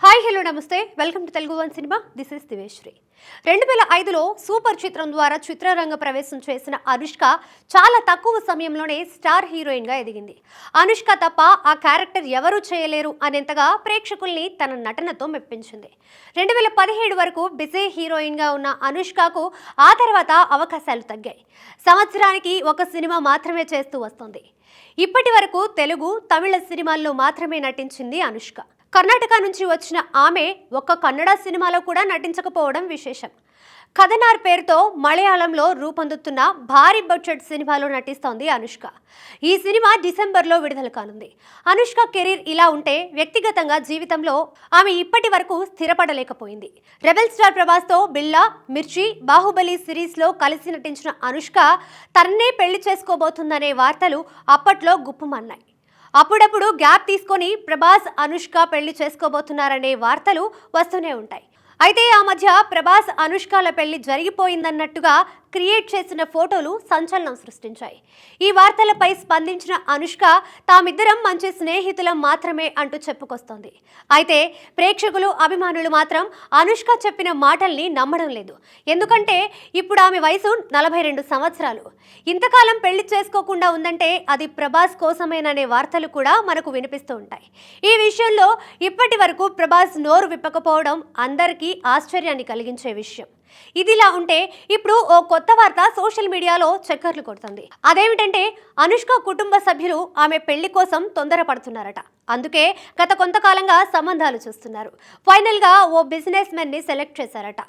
Hi hello నమస్తే welcome to Telugu one cinema. This is దివేశ్రీ. 2005లో సూపర్ చిత్రం ద్వారా చిత్రరంగ ప్రవేశం చేసిన అనుష్క చాలా తక్కువ సమయంలోనే స్టార్ హీరోయిన్గా ఎదిగింది. అనుష్క తప్ప ఆ క్యారెక్టర్ ఎవరూ చేయలేరు అనేంతగా ప్రేక్షకుల్ని తన నటనతో మెప్పించింది. 2017 వరకు బిజీ హీరోయిన్గా ఉన్న అనుష్కకు ఆ తర్వాత అవకాశాలు తగ్గాయి. సంవత్సరానికి ఒక సినిమా మాత్రమే చేస్తూ వస్తుంది. ఇప్పటి వరకు తెలుగు, తమిళ సినిమాల్లో మాత్రమే నటించింది అనుష్క. కర్ణాటక నుంచి వచ్చిన ఆమె ఒక్క కన్నడ సినిమాలో కూడా నటించకపోవడం విశేషం. కథనార్ పేరుతో మలయాళంలో రూపొందుతున్న భారీ బడ్జెట్ సినిమాలో నటిస్తోంది అనుష్క. ఈ సినిమా డిసెంబర్లో విడుదల కానుంది. అనుష్క కెరీర్ ఇలా ఉంటే వ్యక్తిగతంగా జీవితంలో ఆమె ఇప్పటి వరకు స్థిరపడలేకపోయింది. రెబెల్ స్టార్ ప్రభాస్తో బిల్లా, మిర్చి, బాహుబలి సిరీస్లో కలిసి నటించిన అనుష్క తననే పెళ్లి చేసుకోబోతుందనే వార్తలు అప్పట్లో గుప్పుమన్నాయి. అప్పుడప్పుడు గ్యాప్ తీసుకొని ప్రభాస్, అనుష్క పెళ్లి చేసుకోబోతున్నారనే వార్తలు వస్తూనే ఉంటాయి. అయితే ఆ మధ్య ప్రభాస్, అనుష్కల పెళ్లి జరిగిపోయిందన్నట్టుగా క్రియేట్ చేసిన ఫోటోలు సంచలనం సృష్టించాయి. ఈ వార్తలపై స్పందించిన అనుష్క తామిద్దరం మంచి స్నేహితులం మాత్రమే అంటూ చెప్పుకొస్తోంది. అయితే ప్రేక్షకులు, అభిమానులు మాత్రం అనుష్క చెప్పిన మాటల్ని నమ్మడం లేదు. ఎందుకంటే ఇప్పుడు ఆమె వయసు 42 సంవత్సరాలు. ఇంతకాలం పెళ్లి చేసుకోకుండా ఉందంటే అది ప్రభాస్ కోసమేననే వార్తలు కూడా మనకు వినిపిస్తూ ఉంటాయి. ఈ విషయంలో ఇప్పటి వరకు ప్రభాస్ నోరు విప్పకపోవడం అందరికీ ఆశ్చర్యాన్ని కలిగించే విషయం. ఇదిలా ఉంటే ఇప్పుడు ఓ కొత్త వార్త సోషల్ మీడియాలో చక్కర్లు కొడుతుంది. అదేమిటంటే అనుష్క కుటుంబ సభ్యులు ఆమె పెళ్లి కోసం తొందరపడుతున్నారట. అందుకే గత కొంతకాలంగా సంబంధాలు చూస్తున్నారు. ఫైనల్ గా ఓ బిజినెస్ మెన్ ని సెలెక్ట్ చేశారట.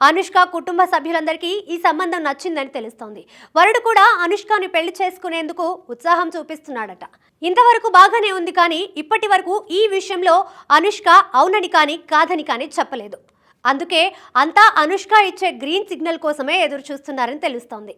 అనుష్క కుటుంబ సభ్యులందరికీ ఈ సంబంధం నచ్చిందని తెలుస్తోంది. వరుడు కూడా అనుష్కని పెళ్లి చేసుకునేందుకు ఉత్సాహం చూపిస్తున్నాడట. ఇంతవరకు బాగానే ఉంది, కానీ ఇప్పటి వరకు ఈ విషయంలో అనుష్క అవునని కానీ కాదని కానీ చెప్పలేదు. అందుకే అంతా అనుష్క ఇచ్చే గ్రీన్ సిగ్నల్ కోసమే ఎదురు చూస్తున్నారని తెలుస్తోంది.